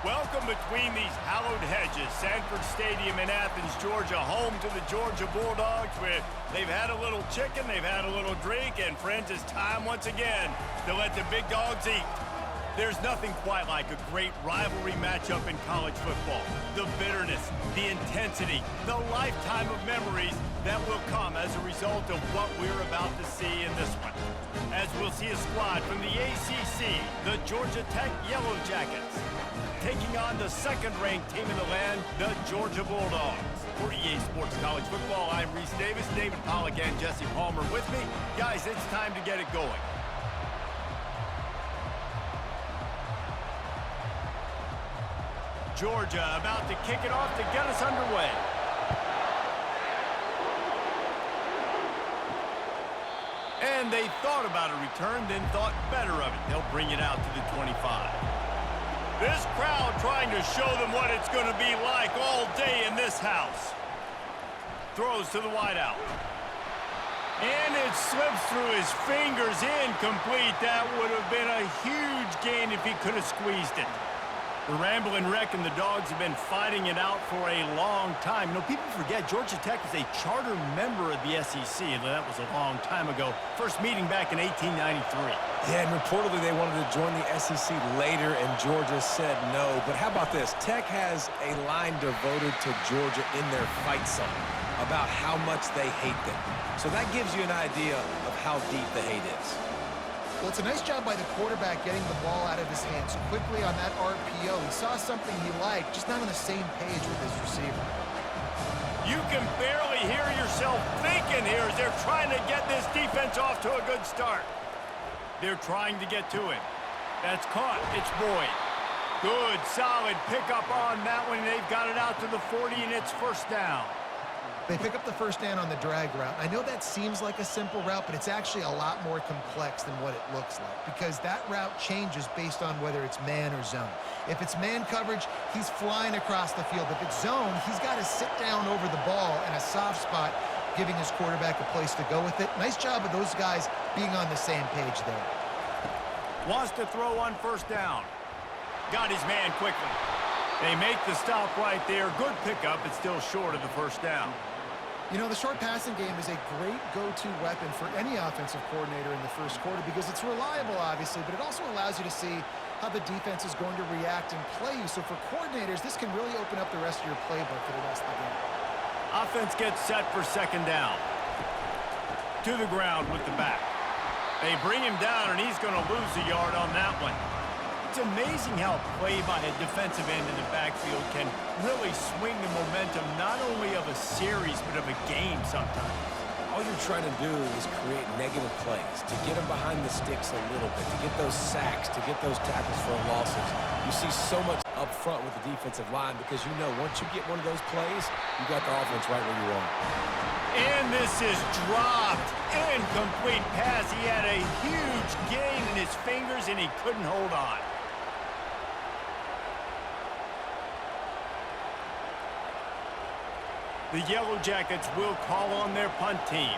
Welcome between these hallowed hedges. Sanford Stadium in Athens, Georgia, home to the Georgia Bulldogs, where they've had a little chicken, they've had a little drink, and friends, it's time once again to let the big dogs eat. There's nothing quite like a great rivalry matchup in college football. The bitterness, the intensity, the lifetime of memories that will come as a result of what we're about to see in this one. As we'll see a squad from the ACC, the Georgia Tech Yellow Jackets, taking on the second-ranked team in the land, the Georgia Bulldogs. For EA Sports College Football, I'm Reese Davis, David Pollack, and Jesse Palmer with me. Guys, it's time to get it going. Georgia about to kick it off to get us underway. And they thought about a return, then thought better of it. They'll bring it out to the 25. This crowd trying to show them what it's going to be like all day in this house. Throws to the wideout. And it slips through his fingers, incomplete. That would have been a huge gain if he could have squeezed it. The Ramblin' Wreck and the Dogs have been fighting it out for a long time. You know, people forget Georgia Tech is a charter member of the SEC, and that was a long time ago. First meeting back in 1893. Yeah, and reportedly they wanted to join the SEC later, and Georgia said no. But how about this? Tech has a line devoted to Georgia in their fight song about how much they hate them. So that gives you an idea of how deep the hate is. Well, it's a nice job by the quarterback getting the ball out of his hands quickly on that RPO. He saw something he liked, just not on the same page with his receiver. You can barely hear yourself thinking here as they're trying to get this defense off to a good start. They're trying to get to him. That's caught. It's Boyd. Good, solid pickup on that one. They've got it out to the 40, and it's first down. They pick up the first down on the drag route. I know that seems like a simple route, but it's actually a lot more complex than what it looks like because that route changes based on whether it's man or zone. If it's man coverage, he's flying across the field. If it's zone, he's got to sit down over the ball in a soft spot, giving his quarterback a place to go with it. Nice job of those guys being on the same page there. Wants to throw on first down. Got his man quickly. They make the stop right there. Good pickup, but still short of the first down. You know, the short passing game is a great go-to weapon for any offensive coordinator in the first quarter because it's reliable, obviously, but it also allows you to see how the defense is going to react and play you. So for coordinators, this can really open up the rest of your playbook for the rest of the game. Offense gets set for second down. To the ground with the back. They bring him down, and he's going to lose a yard on that one. It's amazing how play by a defensive end in the backfield can really swing the momentum not only of a series but of a game sometimes. All you're trying to do is create negative plays, to get them behind the sticks a little bit, to get those sacks, to get those tackles for losses. You see so much up front with the defensive line because you know once you get one of those plays, you got the offense right where you want. And this is dropped. Incomplete pass. He had a huge gain in his fingers and he couldn't hold on. The Yellow Jackets will call on their punt team.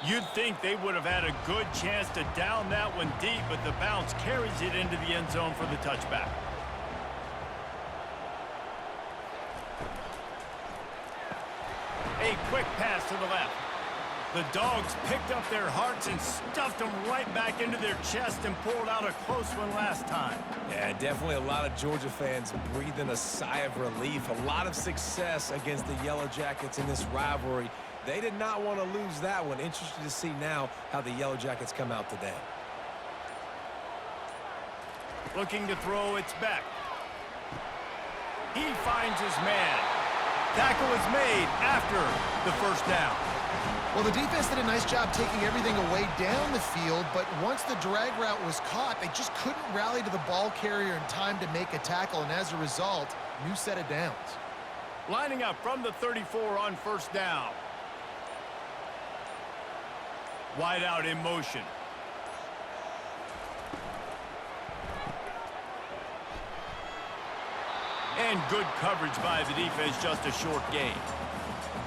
You'd think they would have had a good chance to down that one deep, but the bounce carries it into the end zone for the touchback. A quick pass to the left. The Dogs picked up their hearts and stuffed them right back into their chest and pulled out a close one last time. Yeah, definitely a lot of Georgia fans breathing a sigh of relief. A lot of success against the Yellow Jackets in this rivalry. They did not want to lose that one. Interested to see now how the Yellow Jackets come out today. Looking to throw, it's back. He finds his man. Tackle is made after the first down. Well, the defense did a nice job taking everything away down the field, but once the drag route was caught, they just couldn't rally to the ball carrier in time to make a tackle, and as a result, new set of downs. Lining up from the 34 on first down. Wide out in motion. And good coverage by the defense, just a short gain.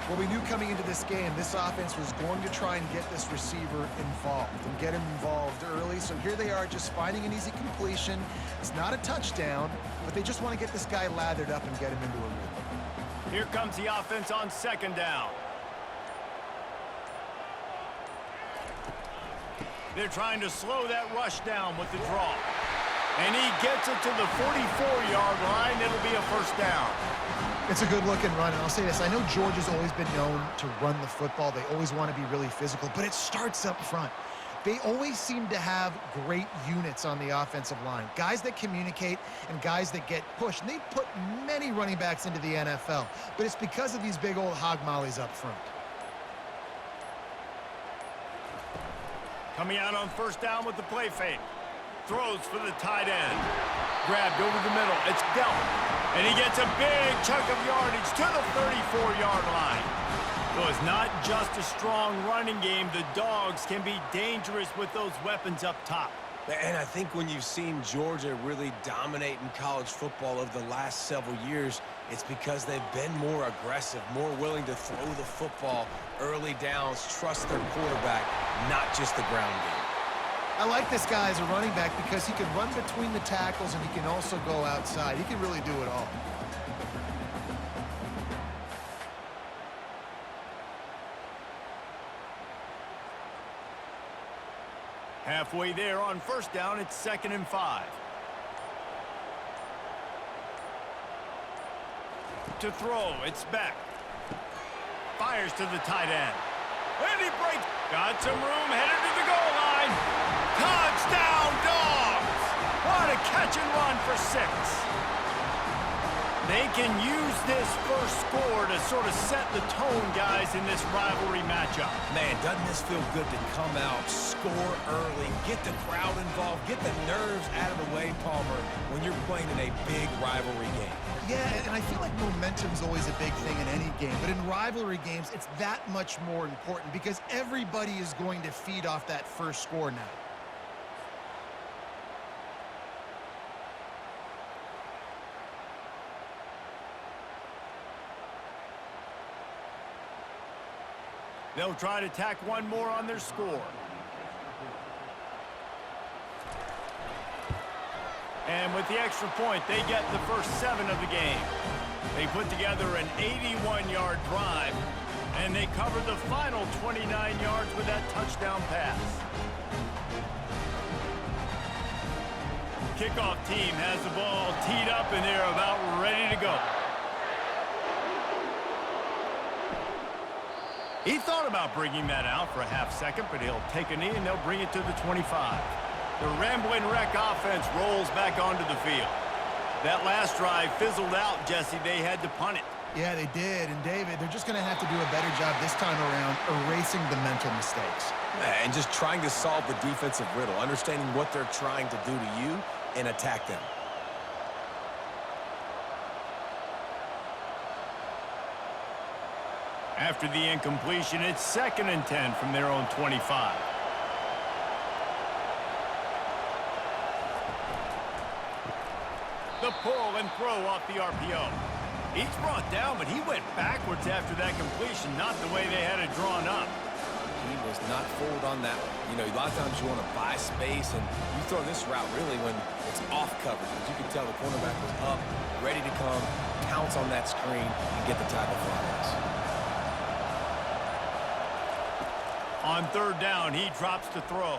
Well, we knew coming into this game, this offense was going to try and get this receiver involved and get him involved early. So here they are just finding an easy completion. It's not a touchdown, but they just want to get this guy lathered up and get him into a rhythm. Here comes the offense on second down. They're trying to slow that rush down with the draw. And he gets it to the 44-yard line. It'll be a first down. It's a good-looking run, and I'll say this. I know Georgia's always been known to run the football. They always want to be really physical, but it starts up front. They always seem to have great units on the offensive line, guys that communicate and guys that get pushed. And they've put many running backs into the NFL, but it's because of these big old hog mollies up front. Coming out on first down with the play fake. Throws for the tight end. Grabbed over the middle. It's dealt. And he gets a big chunk of yardage to the 34-yard line. So it's not just a strong running game. The Dogs can be dangerous with those weapons up top. And I think when you've seen Georgia really dominate in college football over the last several years, it's because they've been more aggressive, more willing to throw the football early downs, trust their quarterback, not just the ground game. I like this guy as a running back because he can run between the tackles and he can also go outside. He can really do it all. Halfway there on first down, it's 2nd and 5. To throw, it's back. Fires to the tight end. And he breaks. Got some room, headed to the goal line. Touchdown, Dogs! What a catch and run for 6. They can use this first score to sort of set the tone, guys, in this rivalry matchup. Man, doesn't this feel good to come out, score early, get the crowd involved, get the nerves out of the way, Palmer, when you're playing in a big rivalry game? Yeah, and I feel like momentum's always a big thing in any game, but in rivalry games, it's that much more important because everybody is going to feed off that first score now. They'll try to tack one more on their score. And with the extra point, they get the first 7 of the game. They put together an 81-yard drive, and they cover the final 29 yards with that touchdown pass. Kickoff team has the ball teed up, and they're about ready to go. He thought about bringing that out for a half second, but he'll take a knee and they'll bring it to the 25. The Ramblin' Wreck offense rolls back onto the field. That last drive fizzled out, Jesse. They had to punt it. Yeah, they did. And, David, they're just going to have to do a better job this time around erasing the mental mistakes. And just trying to solve the defensive riddle, understanding what they're trying to do to you and attack them. After the incompletion, it's 2nd and 10 from their own 25. The pull and throw off the RPO. He's brought down, but he went backwards after that completion, not the way they had it drawn up. He was not fooled on that one. You know, a lot of times you want to buy space, and you throw this route really when it's off coverage. As you can tell, the cornerback was up, ready to come, pounce on that screen, and get the tackle for us. On 3rd down, he drops to throw.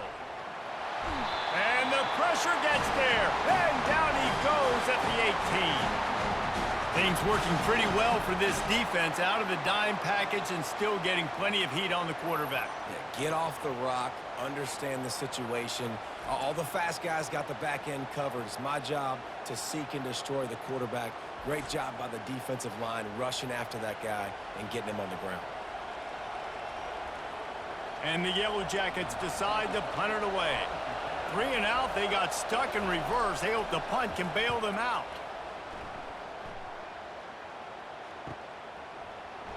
And the pressure gets there. And down he goes at the 18. Things working pretty well for this defense, out of the dime package and still getting plenty of heat on the quarterback. Yeah, get off the rock, understand the situation. All the fast guys got the back end covered. It's my job to seek and destroy the quarterback. Great job by the defensive line rushing after that guy and getting him on the ground. And the Yellow Jackets decide to punt it away. 3 and out, they got stuck in reverse. They hope the punt can bail them out.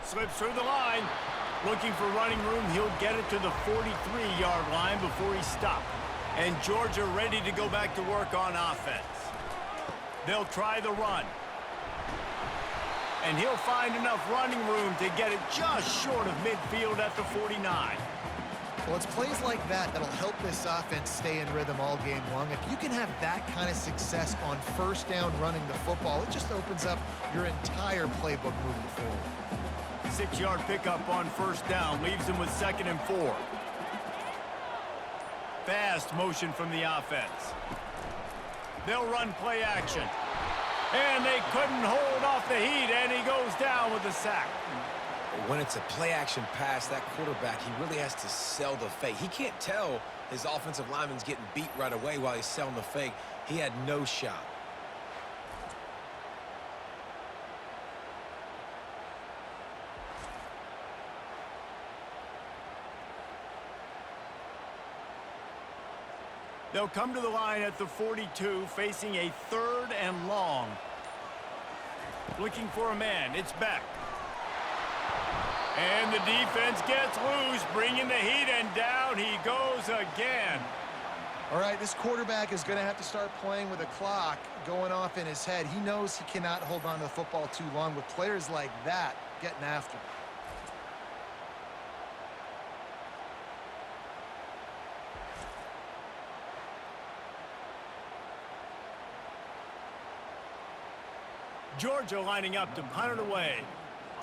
Slips through the line. Looking for running room, he'll get it to the 43-yard line before he stopped. And Georgia ready to go back to work on offense. They'll try the run. And he'll find enough running room to get it just short of midfield at the 49. Well, it's plays like that that'll help this offense stay in rhythm all game long. If you can have that kind of success on first down running the football, it just opens up your entire playbook moving forward. 6-yard pickup on first down leaves them with 2nd and 4. Fast motion from the offense. They'll run play action. And they couldn't hold off the heat, and he goes down with a sack. When it's a play-action pass, that quarterback, he really has to sell the fake. He can't tell his offensive lineman's getting beat right away while he's selling the fake. He had no shot. They'll come to the line at the 42, facing a 3rd and long. Looking for a man. It's Beck. And the defense gets loose, bringing the heat, and down he goes again. All right, this quarterback is going to have to start playing with a clock going off in his head. He knows he cannot hold on to the football too long with players like that getting after him. Georgia lining up to punt it away.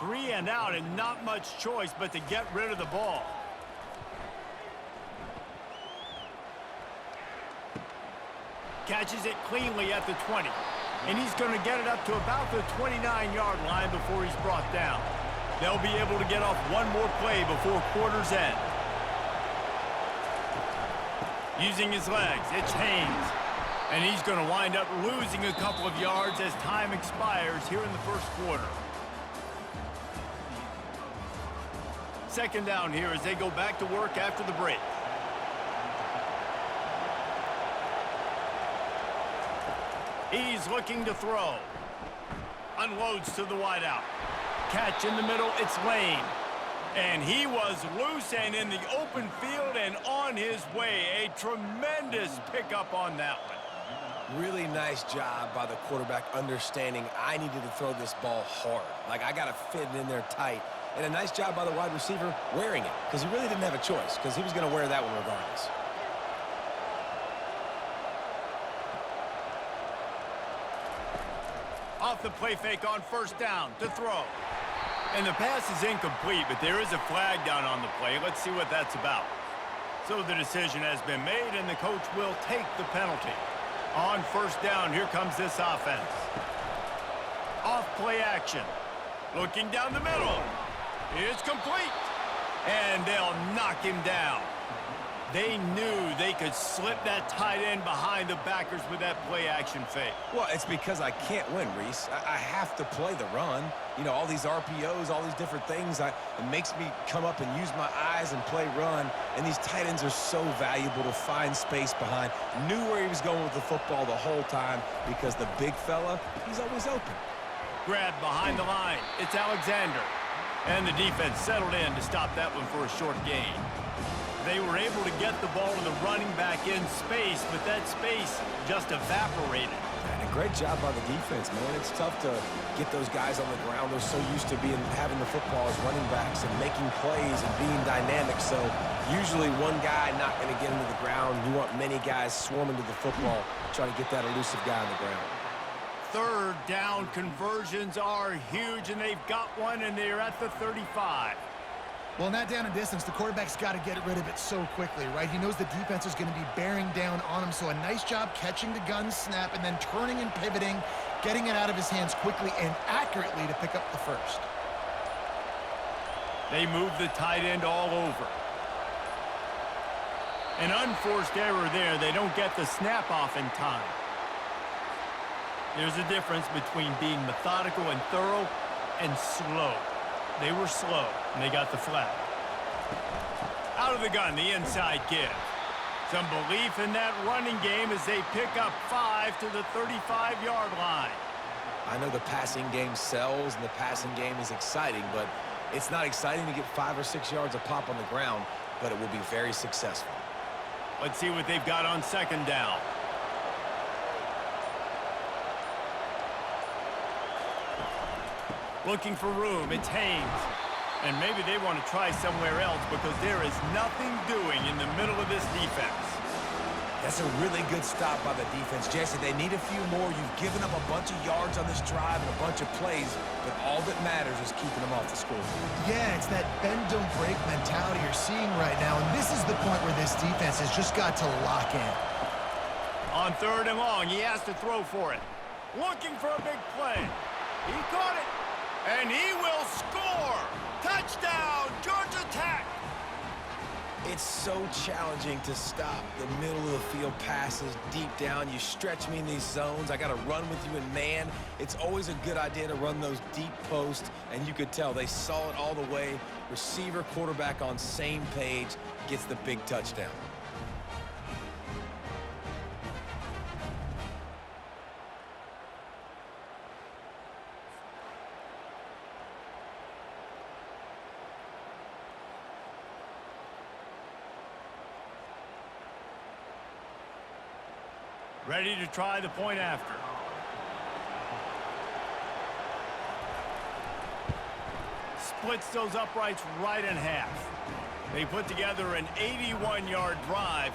3 and out, and not much choice but to get rid of the ball. Catches it cleanly at the 20. And he's going to get it up to about the 29-yard line before he's brought down. They'll be able to get off one more play before quarter's end. Using his legs, it's Haynes. And he's going to wind up losing a couple of yards as time expires here in the first quarter. 2nd down here as they go back to work after the break. He's looking to throw. Unloads to the wideout. Catch in the middle, it's Lane. And he was loose and in the open field and on his way. A tremendous pickup on that one. Really nice job by the quarterback understanding I needed to throw this ball hard. Like, I got to fit it in there tight. And a nice job by the wide receiver wearing it, because he really didn't have a choice, because he was going to wear that one regardless. Off the play fake on first down to throw. And the pass is incomplete, but there is a flag down on the play. Let's see what that's about. So the decision has been made, and the coach will take the penalty. On first down, here comes this offense. Off play action. Looking down the middle. It's complete. And they'll knock him down. They knew they could slip that tight end behind the backers with that play action fake. Well, it's because I can't win, Reese. I have to play the run. You know, all these RPOs, all these different things, it makes me come up and use my eyes and play run. And these tight ends are so valuable to find space behind. Knew where he was going with the football the whole time because the big fella, he's always open. Grab behind the line. It's Alexander. And the defense settled in to stop that one for a short gain. They were able to get the ball to the running back in space, but that space just evaporated. And a great job by the defense, man. It's tough to get those guys on the ground. They're so used to having the football as running backs and making plays and being dynamic. So usually one guy not going to get into the ground. You want many guys swarming to the football, trying to get that elusive guy on the ground. 3rd down conversions are huge, and they've got one, and they're at the 35. Well, in that down and distance, the quarterback's got to get rid of it so quickly, right? He knows the defense is going to be bearing down on him, so a nice job catching the gun snap and then turning and pivoting, getting it out of his hands quickly and accurately to pick up the first. They move the tight end all over. An unforced error there. They don't get the snap off in time. There's a difference between being methodical and thorough and slow. They were slow, and they got the flag. Out of the gun, the inside give. Some belief in that running game as they pick up 5 to the 35-yard line. I know the passing game sells and the passing game is exciting, but it's not exciting to get 5 or 6 yards a pop on the ground, but it will be very successful. Let's see what they've got on 2nd down. Looking for room, it's Haynes. And maybe they want to try somewhere else because there is nothing doing in the middle of this defense. That's a really good stop by the defense. Jesse, they need a few more. You've given up a bunch of yards on this drive and a bunch of plays, but all that matters is keeping them off the score. Yeah, it's that bend, don't break mentality you're seeing right now, and this is the point where this defense has just got to lock in. On 3rd and long, he has to throw for it. Looking for a big play. He caught it, and he will score. Touchdown, Georgia Tech. It's so challenging to stop the middle of the field passes deep down. You stretch me in these zones. I got to run with you in man. It's always a good idea to run those deep posts, and you could tell they saw it all the way. Receiver, quarterback on same page, gets the big touchdown. Ready to try the point after. Splits those uprights right in half. They put together an 81-yard drive,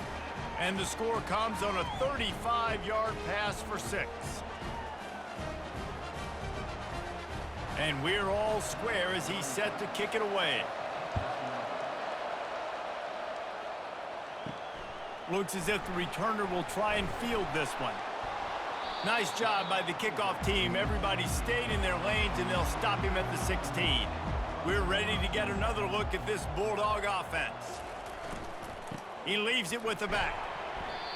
and the score comes on a 35-yard pass for 6. And we're all square as he's set to kick it away. Looks as if the returner will try and field this one. Nice job by the kickoff team. Everybody stayed in their lanes, and they'll stop him at the 16. We're ready to get another look at this Bulldog offense. He leaves it with the back.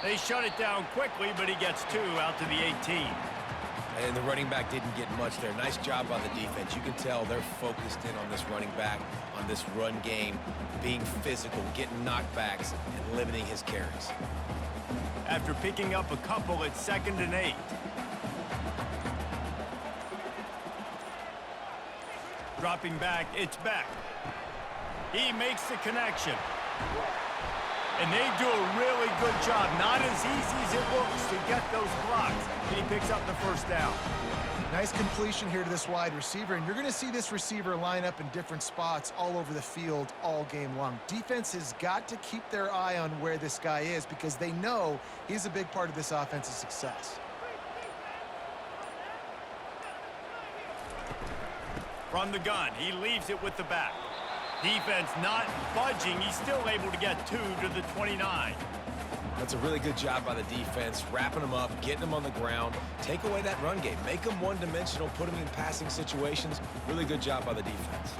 They shut it down quickly, but he gets 2 out to the 18. And the running back didn't get much there. Nice job by the defense. You can tell they're focused in on this running back, on this run game, being physical, getting knockbacks, and limiting his carries. After picking up a couple, it's 2nd and 8. Dropping back, it's Beck. He makes the connection. And they do a really good job. Not as easy as it looks to get those blocks. And he picks up the 1st down. Nice completion here to this wide receiver, and you're going to see this receiver line up in different spots all over the field all game long. Defense has got to keep their eye on where this guy is because they know he's a big part of this offense's success. From the gun, he leaves it with the back. Defense not budging. He's still able to get 2 to the 29. That's a really good job by the defense, wrapping them up, getting them on the ground. Take away that run game. Make them one-dimensional, put them in passing situations. Really good job by the defense.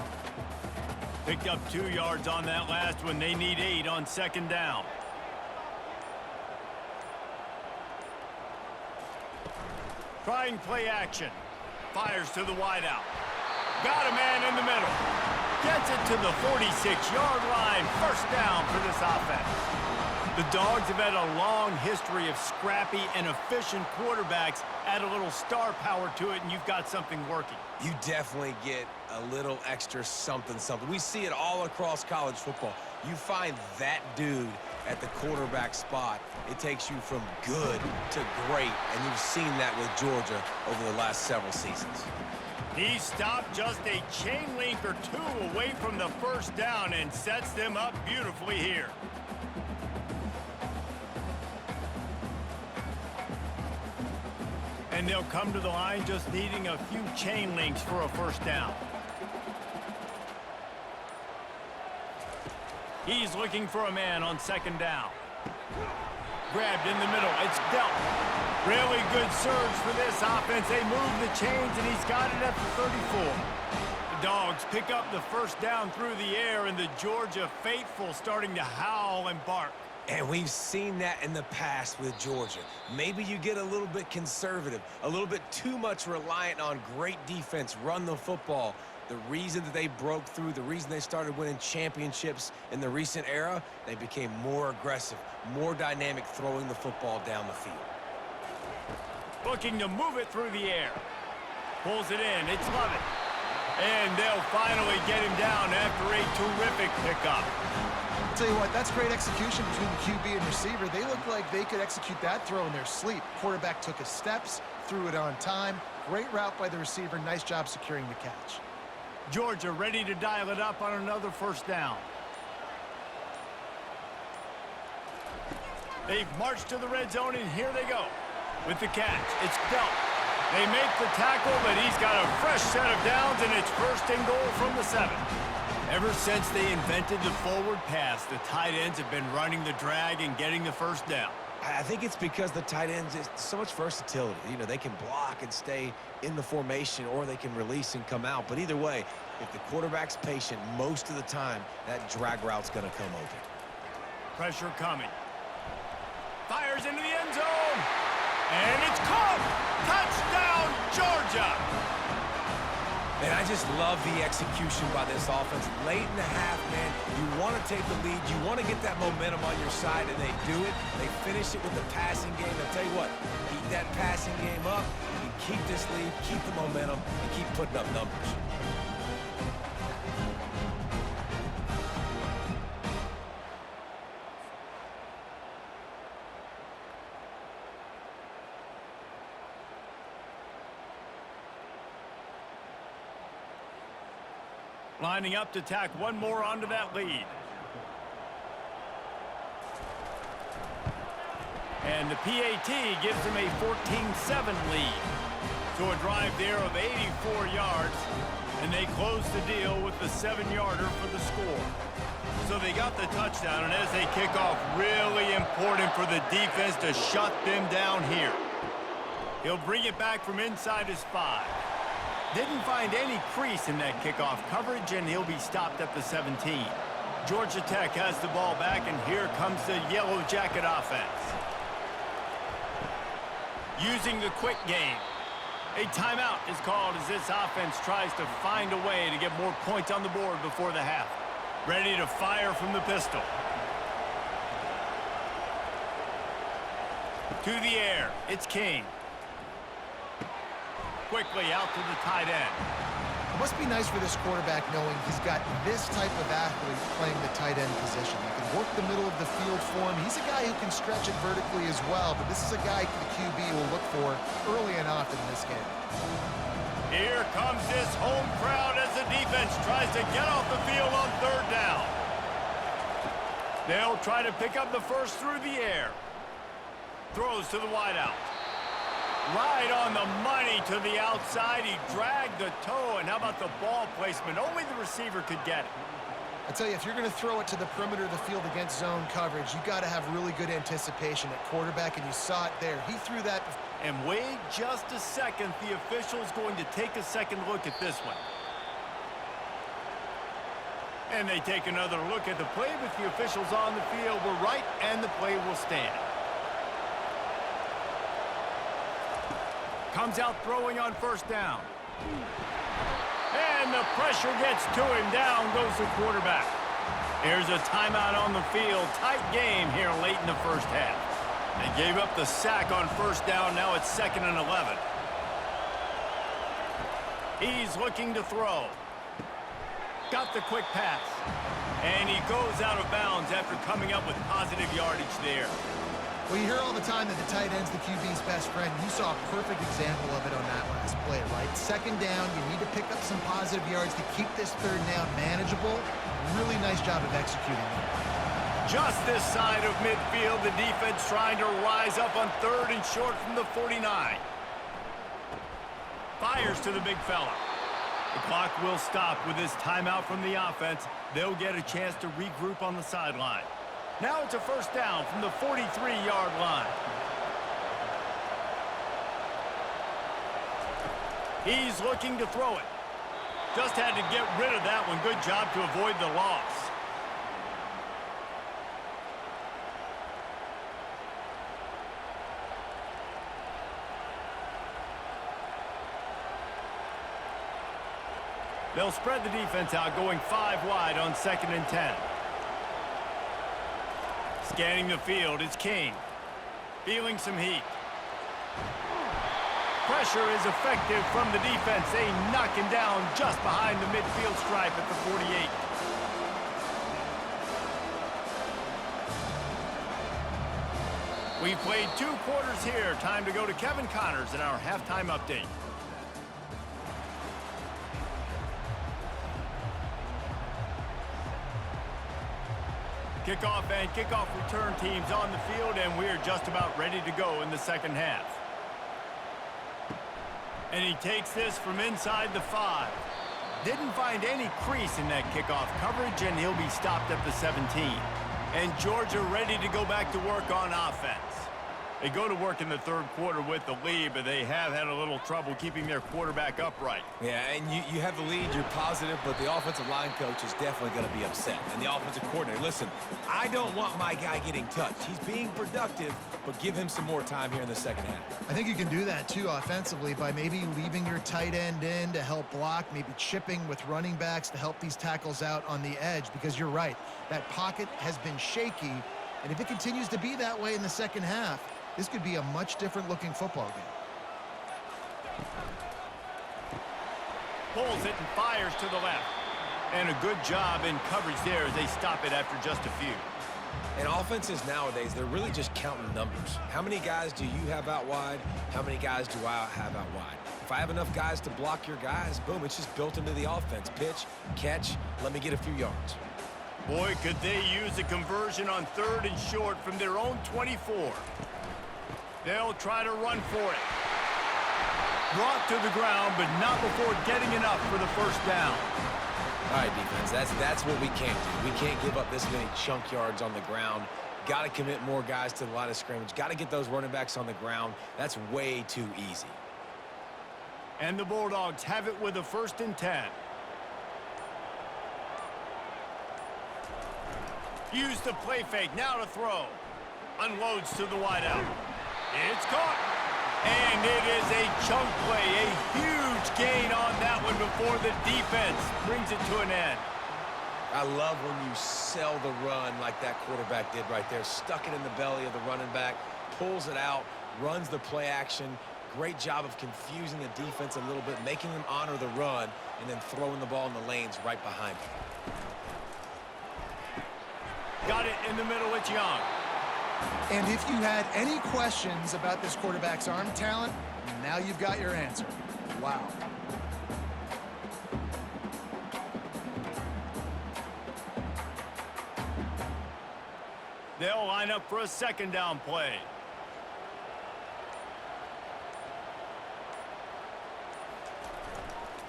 Picked up 2 yards on that last one. They need 8 on 2nd down. Trying play action. Fires to the wideout. Got a man in the middle. Gets it to the 46-yard line. 1st down for this offense. The Dogs have had a long history of scrappy and efficient quarterbacks. Add a little star power to it, and you've got something working. You definitely get a little extra something. We see it all across college football. You find that dude at the quarterback spot, it takes you from good to great, and you've seen that with Georgia over the last several seasons. He stopped just a chain link or 2 away from the 1st down and sets them up beautifully here. And they'll come to the line just needing a few chain links for a 1st down. He's looking for a man on 2nd down. Grabbed in the middle. It's dealt. Really good surge for this offense. They move the chains, and he's got it at the 34. The Dogs pick up the 1st down through the air, and the Georgia faithful starting to howl and bark. And we've seen that in the past with Georgia. Maybe you get a little bit conservative, a little bit too much reliant on great defense, run the football. The reason that they broke through, the reason they started winning championships in the recent era, they became more aggressive, more dynamic throwing the football down the field. Looking to move it through the air. Pulls it in. It's Lovett. And they'll finally get him down after a terrific pickup. I'll tell you what, that's great execution between the QB and receiver. They look like they could execute that throw in their sleep. Quarterback took his steps, threw it on time, Great route by the receiver. Nice job securing the catch. Georgia ready to dial it up on another first down. They've marched to the red zone, and here they go. With the catch, it's Delp. They make the tackle, but he's got a fresh set of downs, and it's first and goal from the 7. Ever since they invented the forward pass, the tight ends have been running the drag and getting the first down. I think it's because the tight ends is so much versatility. You know, they can block and stay in the formation, or they can release and come out. But either way, if the quarterback's patient, most of the time, that drag route's going to come open. Pressure coming. Fires into the end zone. And it's caught. Touchdown, Georgia. And I just love the execution by this offense. Late in the half, man, you want to take the lead. You want to get that momentum on your side, and they do it. They finish it with the passing game. I'll tell you what, keep that passing game up. You keep this lead, keep the momentum, and keep putting up numbers. Lining up to tack one more onto that lead. And the PAT gives them a 14-7 lead. So a drive there of 84 yards, and they close the deal with the 7-yarder for the score. So they got the touchdown, and as they kick off, really important for the defense to shut them down here. He'll bring it back from inside his 5. Didn't find any crease in that kickoff coverage, and he'll be stopped at the 17. Georgia Tech has the ball back, and here comes the Yellow Jacket offense. Using the quick game. A timeout is called as this offense tries to find a way to get more points on the board before the half. Ready to fire from the pistol. To the air, it's King. Quickly out to the tight end. It must be nice for this quarterback knowing he's got this type of athlete playing the tight end position. He can work the middle of the field for him. He's a guy who can stretch it vertically as well, but this is a guy the QB will look for early and often in this game. Here comes this home crowd as the defense tries to get off the field on third down. They'll try to pick up the first through the air. Throws to the wideout. Right on the money to the outside. He dragged the toe, and how about the ball placement? Only the receiver could get it. I tell you, if you're going to throw it to the perimeter of the field against zone coverage, you got to have really good anticipation at quarterback, and you saw it there. He threw that. And wait just a second. The official's going to take a second look at this one. And they take another look at the play with the officials on the field. We're right, and the play will stand. Comes out throwing on first down. And the pressure gets to him. Down goes the quarterback. Here's a timeout on the field. Tight game here late in the first half. They gave up the sack on first down. Now it's 2nd and 11. He's looking to throw. Got the quick pass. And he goes out of bounds after coming up with positive yardage there. Well, you hear all the time that the tight end's the QB's best friend. You saw a perfect example of it on that last play, right? 2nd down, you need to pick up some positive yards to keep this 3rd down manageable. Really nice job of executing that. Just this side of midfield, the defense trying to rise up on 3rd and short from the 49. Fires to the big fella. The clock will stop with this timeout from the offense. They'll get a chance to regroup on the sideline. Now it's a first down from the 43-yard line. He's looking to throw it. Just had to get rid of that one. Good job to avoid the loss. They'll spread the defense out, going 5 wide on 2nd and 10. Scanning the field, it's King. Feeling some heat. Pressure is effective from the defense. They knock him down just behind the midfield stripe at the 48. We've played 2 quarters here. Time to go to Kevin Connors in our halftime update. Kickoff and kickoff return teams on the field, and we're just about ready to go in the second half. And he takes this from inside the 5. Didn't find any crease in that kickoff coverage, and he'll be stopped at the 17. And Georgia ready to go back to work on offense. They go to work in the third quarter with the lead, but they have had a little trouble keeping their quarterback upright. Yeah, and you have the lead, you're positive, but the offensive line coach is definitely going to be upset. And the offensive coordinator, listen, I don't want my guy getting touched. He's being productive, but give him some more time here in the second half. I think you can do that, too, offensively, by maybe leaving your tight end in to help block, maybe chipping with running backs to help these tackles out on the edge, because you're right, that pocket has been shaky, and if it continues to be that way in the second half, this could be a much different-looking football game. Pulls it and fires to the left. And a good job in coverage there as they stop it after just a few. And offenses nowadays, they're really just counting numbers. How many guys do you have out wide? How many guys do I have out wide? If I have enough guys to block your guys, boom, it's just built into the offense. Pitch, catch, let me get a few yards. Boy, could they use a conversion on 3rd and short from their own 24. They'll try to run for it. Brought to the ground, but not before getting enough for the first down. All right, defense, that's what we can't do. We can't give up this many chunk yards on the ground. Got to commit more guys to the line of scrimmage. Got to get those running backs on the ground. That's way too easy. And the Bulldogs have it with a 1st and 10. Use the play fake, now to throw. Unloads to the wideout. It's caught. And it is a chunk play, a huge gain on that one before the defense brings it to an end. I love when you sell the run like that quarterback did right there. Stuck it in the belly of the running back, pulls it out, runs the play action. Great job of confusing the defense a little bit, making them honor the run, and then throwing the ball in the lanes right behind him. Got it in the middle, it's Young. And if you had any questions about this quarterback's arm talent, now you've got your answer. Wow. They'll line up for a 2nd down play.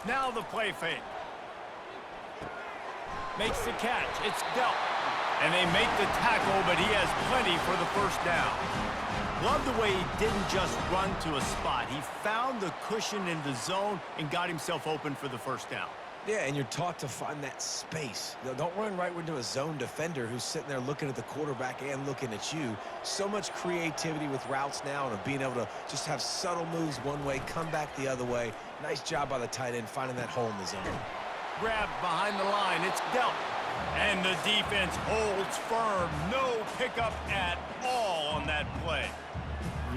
Now the play fake. Makes the catch. It's dealt. And they make the tackle, but he has plenty for the 1st down. Love the way he didn't just run to a spot. He found the cushion in the zone and got himself open for the 1st down. Yeah, and you're taught to find that space. Don't run right into a zone defender who's sitting there looking at the quarterback and looking at you. So much creativity with routes now and being able to just have subtle moves one way, come back the other way. Nice job by the tight end finding that hole in the zone. Grabbed behind the line. It's dealt. And the defense holds firm. No pickup at all on that play.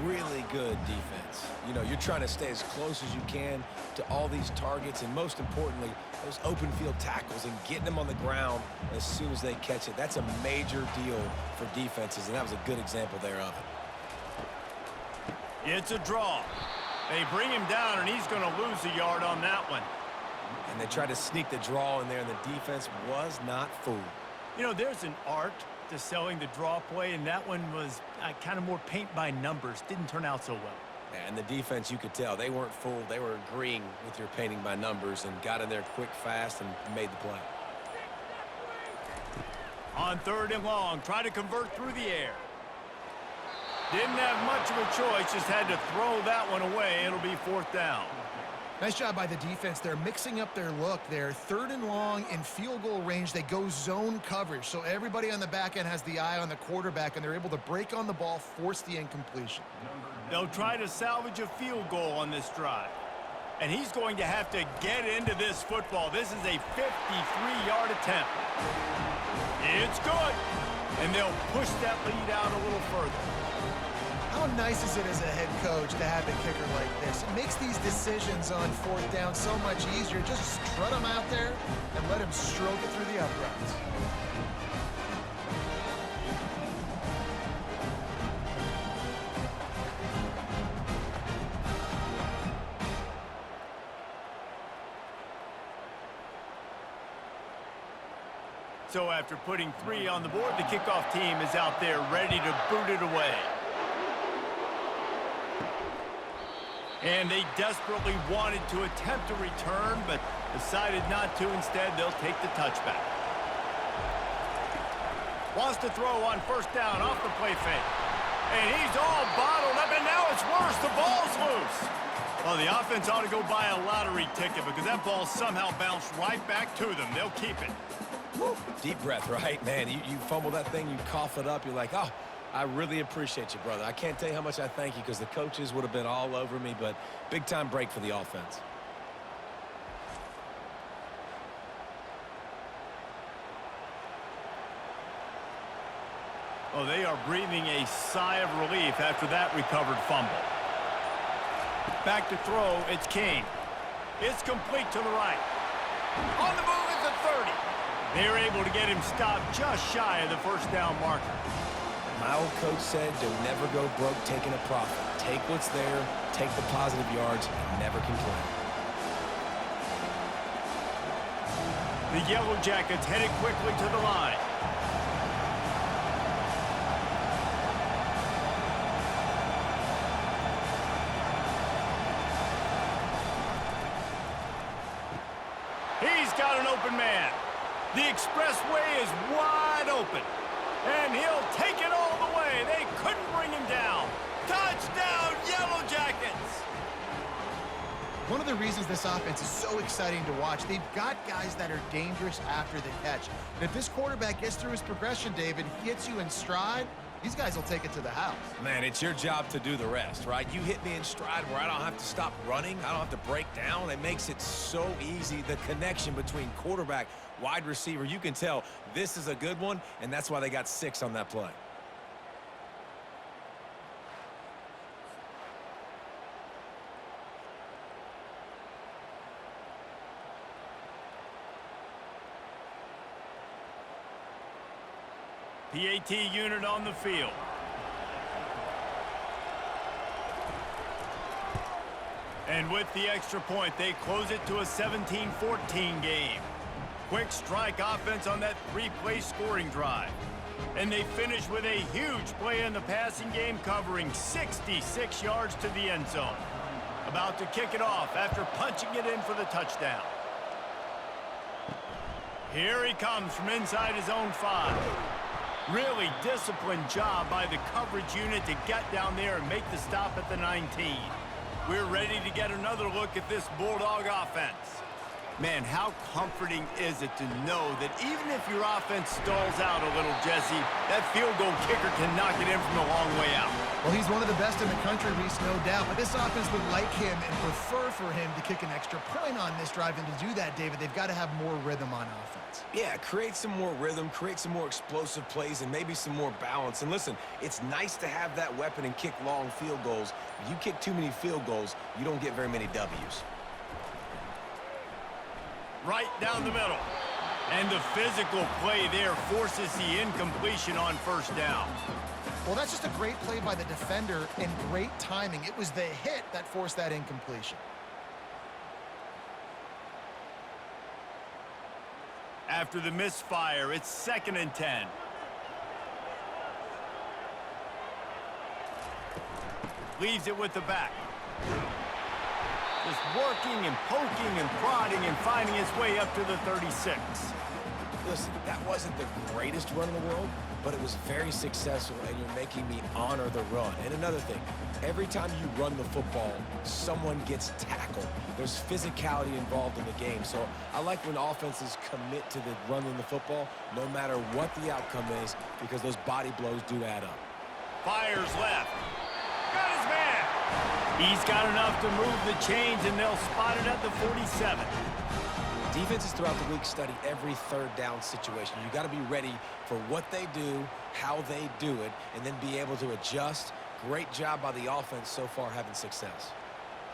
Really good defense. You know, you're trying to stay as close as you can to all these targets, and most importantly, those open field tackles and getting them on the ground as soon as they catch it. That's a major deal for defenses, and that was a good example there of it. It's a draw. They bring him down, and he's going to lose a yard on that one. And they tried to sneak the draw in there, and the defense was not fooled. You know, there's an art to selling the draw play, and that one was kind of more paint by numbers. Didn't turn out so well. And the defense, you could tell, they weren't fooled. They were agreeing with your painting by numbers and got in there quick, fast, and made the play. On 3rd and long, try to convert through the air. Didn't have much of a choice, just had to throw that one away. It'll be 4th down. Nice job by the defense. They're mixing up their look. They're 3rd and long in field goal range. They go zone coverage, so everybody on the back end has the eye on the quarterback, and they're able to break on the ball, force the incompletion. They'll try to salvage a field goal on this drive. And he's going to have to get into this football. This is a 53-yard attempt. It's good. And they'll push that lead out a little further. How nice is it as a head coach to have a kicker like this? It makes these decisions on 4th down so much easier. Just strut him out there and let him stroke it through the uprights. So after putting 3 on the board, the kickoff team is out there ready to boot it away. And they desperately wanted to attempt a return, but decided not to. Instead, they'll take the touchback. Wants to throw on first down off the play fake. And he's all bottled up, and now it's worse. The ball's loose. Well, the offense ought to go buy a lottery ticket because that ball somehow bounced right back to them. They'll keep it. Whew. Deep breath, right? Man, you fumble that thing, you cough it up, you're like, oh, I really appreciate you, brother. I can't tell you how much I thank you because the coaches would have been all over me, but big-time break for the offense. Oh, they are breathing a sigh of relief after that recovered fumble. Back to throw, it's King. It's complete to the right. On the move at the 30. They're able to get him stopped just shy of the first down marker. My old coach said, don't never go broke taking a profit. Take what's there, take the positive yards, and never complain. The Yellow Jackets headed quickly to the line. He's got an open man. The expressway is wide open. And he'll take it all the way. They couldn't bring him down. Touchdown, Yellow Jackets! One of the reasons this offense is so exciting to watch, they've got guys that are dangerous after the catch. And if this quarterback gets through his progression, David, he hits you in stride, these guys will take it to the house. Man, it's your job to do the rest, right? You hit me in stride where I don't have to stop running. I don't have to break down. It makes it so easy. The connection between quarterback, wide receiver, you can tell this is a good one, and that's why they got 6 on that play. PAT unit on the field. And with the extra point, they close it to a 17-14 game. Quick strike offense on that 3-play scoring drive. And they finish with a huge play in the passing game, covering 66 yards to the end zone. About to kick it off after punching it in for the touchdown. Here he comes from inside his own 5. Really disciplined job by the coverage unit to get down there and make the stop at the 19. We're ready to get another look at this Bulldog offense. Man, how comforting is it to know that even if your offense stalls out a little, Jesse, that field goal kicker can knock it in from a long way out. Well, he's one of the best in the country, Reese, no doubt. But this offense would like him and prefer for him to kick an extra point on this drive. And to do that, David, they've got to have more rhythm on offense. Yeah, create some more rhythm, create some more explosive plays, and maybe some more balance. And listen, it's nice to have that weapon and kick long field goals. If you kick too many field goals, you don't get very many W's. Right down the middle. And the physical play there forces the incompletion on first down. Well, that's just a great play by the defender and great timing. It was the hit that forced that incompletion. After the misfire, it's 2nd and 10. Leaves it with the back. Just working and poking and prodding and finding his way up to the 36. Listen, that wasn't the greatest run in the world, but it was very successful, and you're making me honor the run. And another thing, every time you run the football, someone gets tackled. There's physicality involved in the game. So I like when offenses commit to the running the football, no matter what the outcome is, because those body blows do add up. Fires left. Got his man. He's got enough to move the chains, and they'll spot it at the 47. Defenses throughout the week study every third down situation. You got to be ready for what they do, how they do it, and then be able to adjust. Great job by the offense so far having success.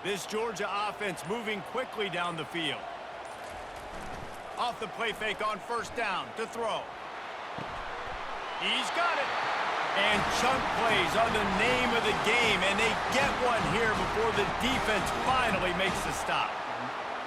This Georgia offense moving quickly down the field. Off the play fake on first down to throw. He's got it. And chunk plays are the name of the game, and they get one here before the defense finally makes the stop.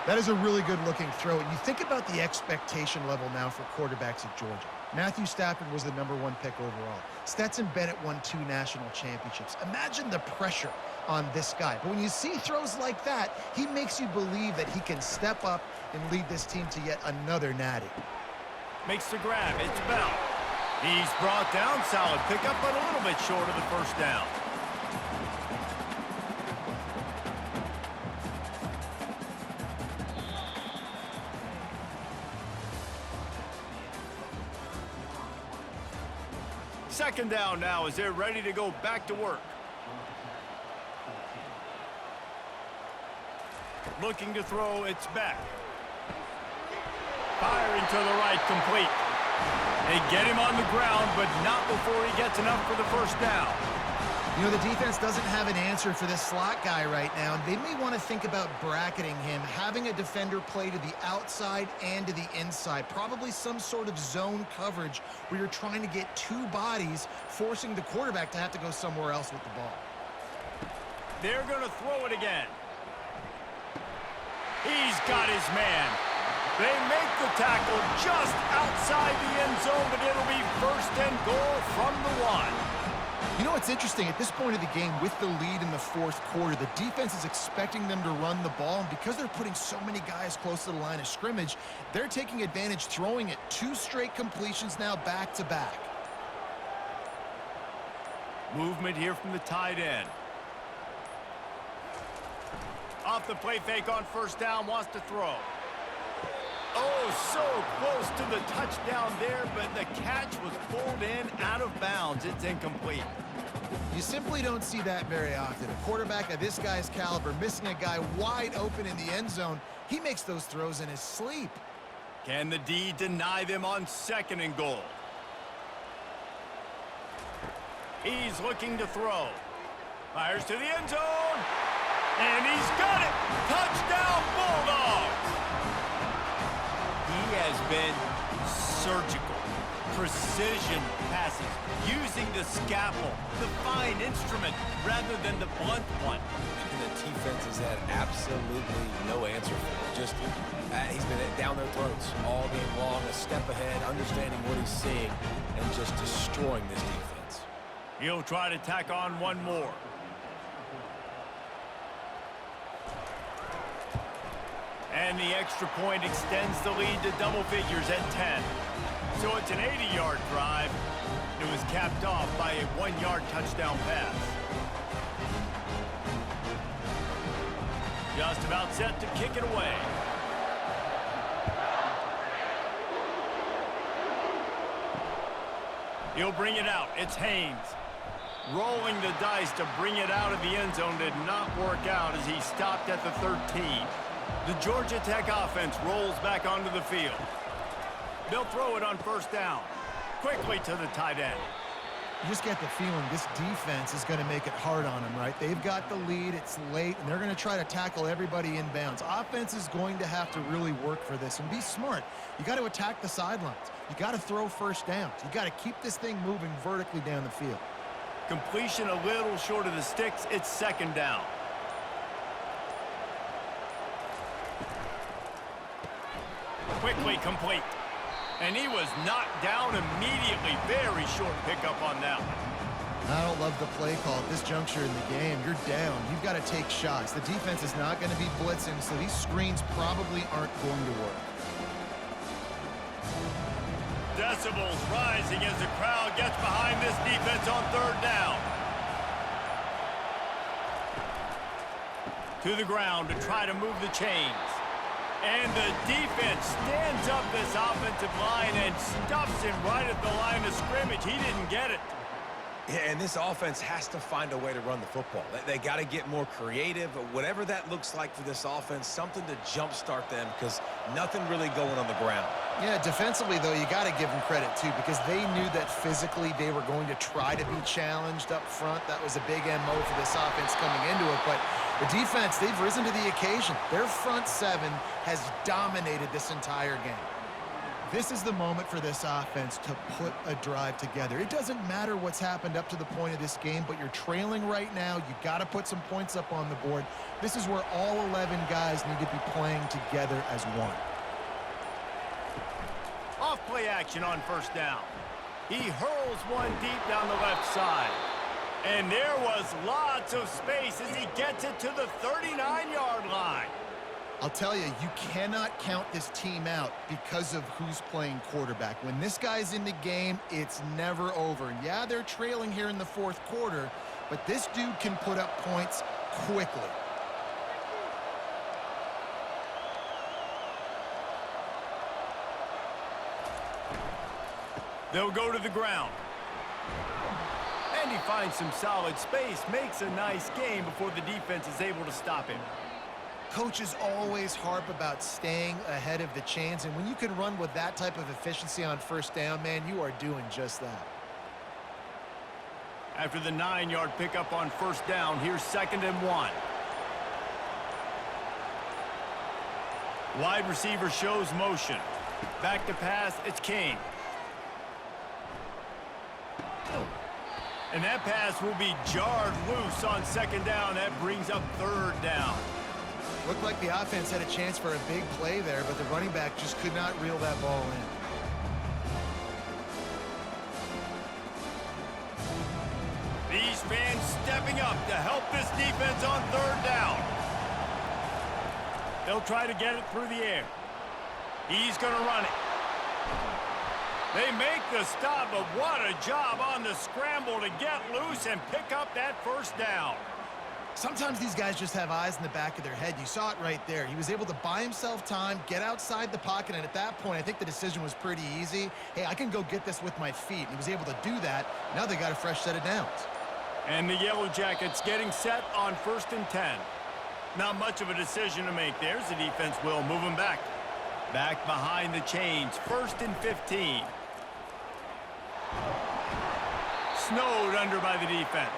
That is a really good-looking throw. And you think about the expectation level now for quarterbacks at Georgia. Matthew Stafford was the #1 pick overall. Stetson Bennett won 2 national championships. Imagine the pressure on this guy. But when you see throws like that, he makes you believe that he can step up and lead this team to yet another natty. Makes the grab. It's Bell. He's brought down. Solid pickup, but a little bit short of the first down. Second down now as they're ready to go back to work. Looking to throw, it's back. Firing to the right, complete. They get him on the ground, but not before he gets enough for the first down. You know, the defense doesn't have an answer for this slot guy right now. They may want to think about bracketing him, having a defender play to the outside and to the inside. Probably some sort of zone coverage where you're trying to get 2 bodies, forcing the quarterback to have to go somewhere else with the ball. They're going to throw it again. He's got his man. They make the tackle just outside the end zone, but it'll be first and goal from the 1. You know what's interesting? At this point of the game, with the lead in the 4th quarter, the defense is expecting them to run the ball, and because they're putting so many guys close to the line of scrimmage, they're taking advantage, throwing it 2 straight completions now back-to-back. Movement here from the tight end. Off the play fake on first down, wants to throw. Oh, so close to the touchdown there, but the catch was pulled in out of bounds. It's incomplete. You simply don't see that very often. A quarterback of this guy's caliber missing a guy wide open in the end zone. He makes those throws in his sleep. Can the D deny them on second and goal? He's looking to throw. Fires to the end zone. And he's got it. Touchdown, Bulldogs. He has been surgical. Precision passes. Using the scalpel, the fine instrument, rather than the blunt one. And the defense has had absolutely no answer for him. Just, he's been down their throats all game long, a step ahead, understanding what he's seeing, and just destroying this defense. He'll try to tack on one more. And the extra point extends the lead to double figures at 10. So it's an 80-yard drive. It was capped off by a 1-yard touchdown pass. Just about set to kick it away. He'll bring it out. It's Haynes. Rolling the dice to bring it out of the end zone did not work out as he stopped at the 13. The Georgia Tech offense rolls back onto the field. They'll throw it on first down. Quickly to the tight end. You just get the feeling this defense is going to make it hard on them, right? They've got the lead, it's late, and they're going to try to tackle everybody inbounds. Offense is going to have to really work for this and be smart. You got to attack the sidelines. You got to throw first downs. You got to keep this thing moving vertically down the field. Completion a little short of the sticks. It's second down. Quickly complete. And he was knocked down immediately. Very short pickup on that one. I don't love the play call at this juncture in the game. You're down. You've got to take shots. The defense is not going to be blitzing, so these screens probably aren't going to work. Decibels rising as the crowd gets behind this defense on third down. To the ground to try to move the chains. And the defense stands up this offensive line and stuffs him right at the line of scrimmage. He didn't get it. Yeah, and this offense has to find a way to run the football. They got to get more creative, whatever that looks like for this offense, something to jumpstart them because nothing really going on the ground. Yeah, defensively, though, you got to give them credit, too, because they knew that physically they were going to try to be challenged up front. That was a big MO for this offense coming into it, but the defense, they've risen to the occasion. Their front seven has dominated this entire game. This is the moment for this offense to put a drive together. It doesn't matter what's happened up to the point of this game, but you're trailing right now. You got to put some points up on the board. This is where all 11 guys need to be playing together as one. Off play action on first down. He hurls one deep down the left side. And there was lots of space as he gets it to the 39-yard line. I'll tell you, you cannot count this team out because of who's playing quarterback. When this guy's in the game, it's never over. And yeah, they're trailing here in the fourth quarter, but this dude can put up points quickly. They'll go to the ground. And he finds some solid space, makes a nice game before the defense is able to stop him. Coaches always harp about staying ahead of the chains, and when you can run with that type of efficiency on first down, man, you are doing just that. After the 9-yard pickup on first down, here's 2nd and 1. Wide receiver shows motion. Back to pass, it's King. And that pass will be jarred loose on 2nd down. That brings up 3rd down. Looked like the offense had a chance for a big play there, but the running back just could not reel that ball in. These fans stepping up to help this defense on 3rd down. They'll try to get it through the air. He's going to run it. They make the stop, but what a job on the scramble to get loose and pick up that first down. Sometimes these guys just have eyes in the back of their head. You saw it right there. He was able to buy himself time, get outside the pocket, and at that point, I think the decision was pretty easy. Hey, I can go get this with my feet. He was able to do that. Now they got a fresh set of downs. And the Yellow Jackets getting set on 1st and 10. Not much of a decision to make there. The defense will move him back. Back behind the chains, 1st and 15. Snowed under by the defense.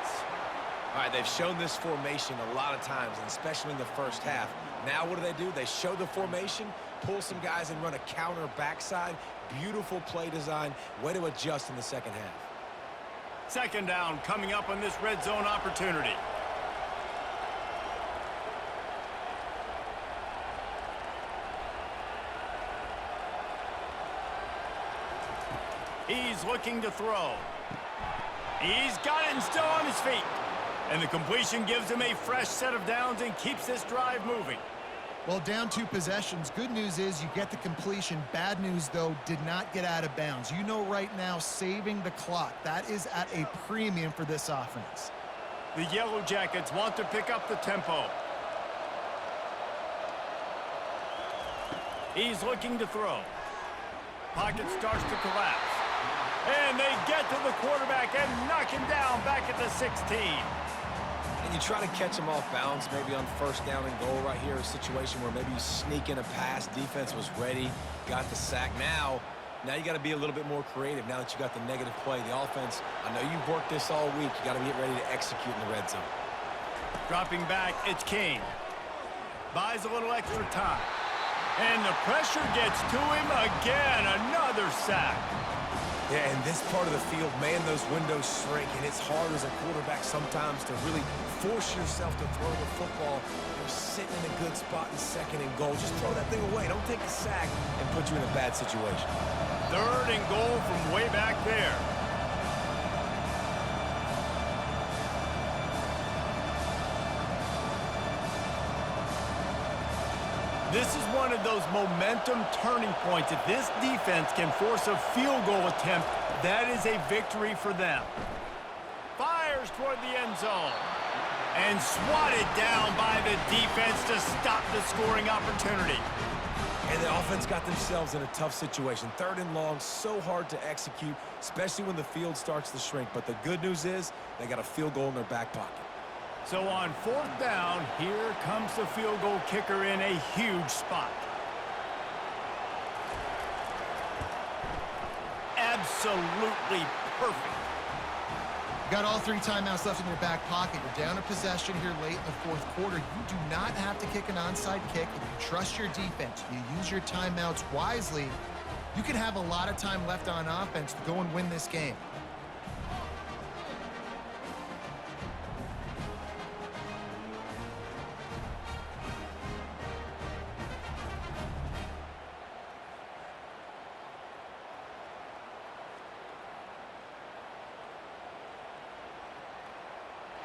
All right, they've shown this formation a lot of times, and especially in the first half. Now what do? They show the formation, pull some guys and run a counter backside. Beautiful play design. Way to adjust in the second half. 2nd down coming up on this red zone opportunity. He's looking to throw. He's got it and still on his feet. And the completion gives him a fresh set of downs and keeps this drive moving. Well, down 2 possessions. Good news is you get the completion. Bad news, though, did not get out of bounds. You know right now, saving the clock. That is at a premium for this offense. The Yellow Jackets want to pick up the tempo. He's looking to throw. Pocket starts to collapse. And they get to the quarterback and knock him down back at the 16. And you try to catch him off balance, maybe on 1st down and goal right here, a situation where maybe you sneak in a pass, defense was ready, got the sack. Now you got to be a little bit more creative now that you got the negative play. The offense, I know you've worked this all week. You got to get ready to execute in the red zone. Dropping back, it's King. Buys a little extra time. And the pressure gets to him again. Another sack. Yeah, in this part of the field, man, those windows shrink, and it's hard as a quarterback sometimes to really force yourself to throw the football. You're sitting in a good spot in 2nd and goal. Just throw that thing away. Don't take the sack and put you in a bad situation. 3rd and goal from way back there. This is one of those momentum turning points. If this defense can force a field goal attempt, that is a victory for them. Fires toward the end zone. And swatted down by the defense to stop the scoring opportunity. And the offense got themselves in a tough situation. 3rd and long, so hard to execute, especially when the field starts to shrink. But the good news is they got a field goal in their back pocket. So on 4th down, here comes the field goal kicker in a huge spot. Absolutely perfect. You got all 3 timeouts left in your back pocket. You're down a possession here late in the 4th quarter. You do not have to kick an onside kick. If you trust your defense, you use your timeouts wisely, You can have a lot of time left on offense to go and win this game.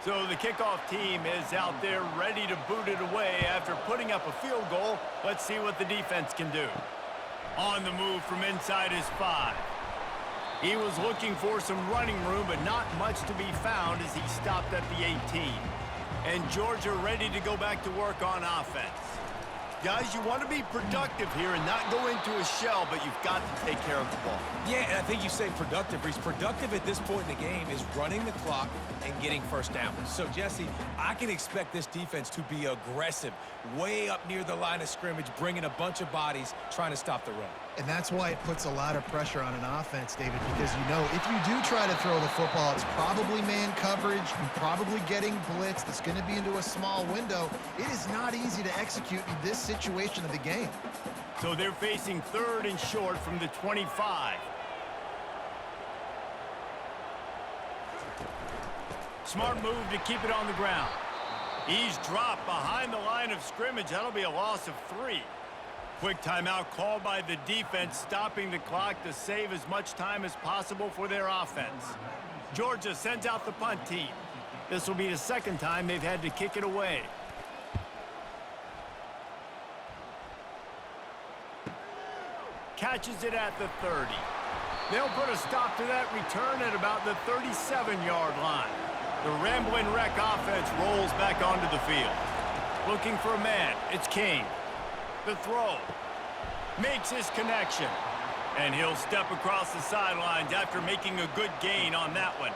So the kickoff team is out there ready to boot it away after putting up a field goal. Let's see what the defense can do. On the move from inside his 5. He was looking for some running room, but not much to be found as he stopped at the 18. And Georgia ready to go back to work on offense. Guys, you want to be productive here and not go into a shell, but you've got to take care of the ball. Yeah, and I think you say productive. He's productive at this point in the game is running the clock and getting first down. So, Jesse, I can expect this defense to be aggressive, way up near the line of scrimmage, bringing a bunch of bodies, trying to stop the run. And that's why it puts a lot of pressure on an offense, David, because you know if you do try to throw the football, it's probably man coverage, you're probably getting blitz, that's going to be into a small window. It is not easy to execute in this situation of the game. So they're facing 3rd and short from the 25. Smart move to keep it on the ground. He's dropped behind the line of scrimmage. That'll be a loss of 3. Quick timeout called by the defense, stopping the clock to save as much time as possible for their offense. Georgia sends out the punt team. This will be the 2nd time they've had to kick it away. Catches it at the 30. They'll put a stop to that return at about the 37-yard line. The Rambling Wreck offense rolls back onto the field. Looking for a man. It's King. The throw. Makes his connection. And he'll step across the sidelines after making a good gain on that one.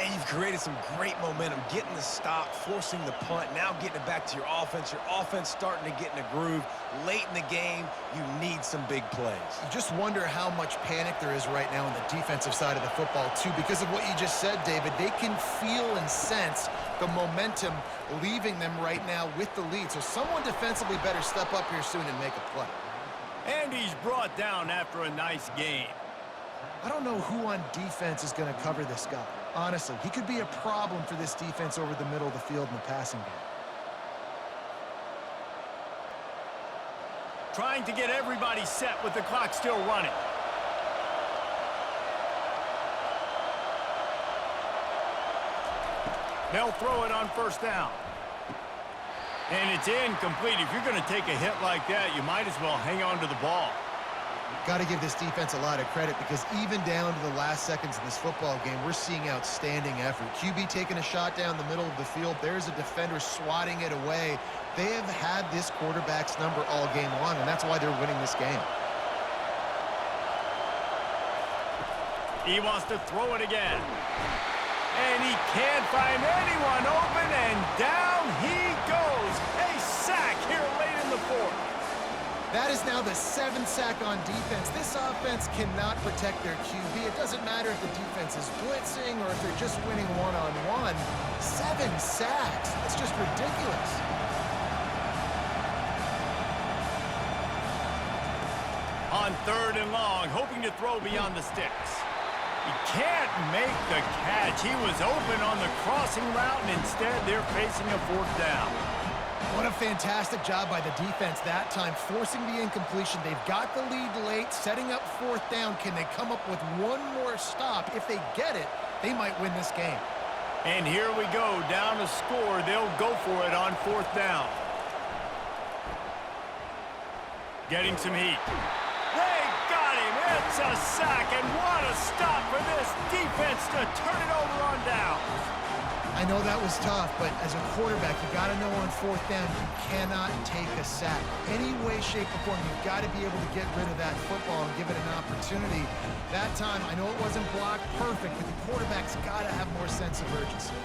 And you've created some great momentum, getting the stop, forcing the punt, now getting it back to your offense. Your offense starting to get in a groove. Late in the game, you need some big plays. You just wonder how much panic there is right now on the defensive side of the football, too, because of what you just said, David. They can feel and sense the momentum leaving them right now with the lead. So someone defensively better step up here soon and make a play. And he's brought down after a nice gain. I don't know who on defense is going to cover this guy. Honestly, he could be a problem for this defense over the middle of the field in the passing game. Trying to get everybody set with the clock still running. They'll throw it on 1st down. And it's incomplete. If you're going to take a hit like that, you might as well hang on to the ball. Got to give this defense a lot of credit because even down to the last seconds in this football game, we're seeing outstanding effort. QB taking a shot down the middle of the field. There's a defender swatting it away. They have had this quarterback's number all game long, and that's why they're winning this game. He wants to throw it again. And he can't find anyone open, and down he goes. A sack here late in the 4th. That is now the 7th sack on defense. This offense cannot protect their QB. It doesn't matter if the defense is blitzing or if they're just winning one-on-one. 7 sacks. That's just ridiculous. On 3rd and long, hoping to throw beyond the sticks. He can't make the catch. He was open on the crossing route, and instead they're facing a 4th down. What a fantastic job by the defense that time, forcing the incompletion. They've got the lead late, setting up 4th down. Can they come up with one more stop? If they get it, they might win this game. And here we go, down to score. They'll go for it on 4th down. Getting some heat. They got him. It's a sack, and what a stop for this defense to turn it over on down. I know that was tough, but as a quarterback, you got to know on 4th down, you cannot take a sack. Any way, shape, or form, you've got to be able to get rid of that football and give it an opportunity. That time, I know it wasn't blocked perfect, but the quarterback's got to have more sense of urgency.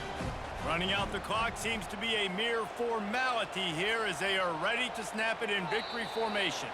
Running out the clock seems to be a mere formality here as they are ready to snap it in victory formation.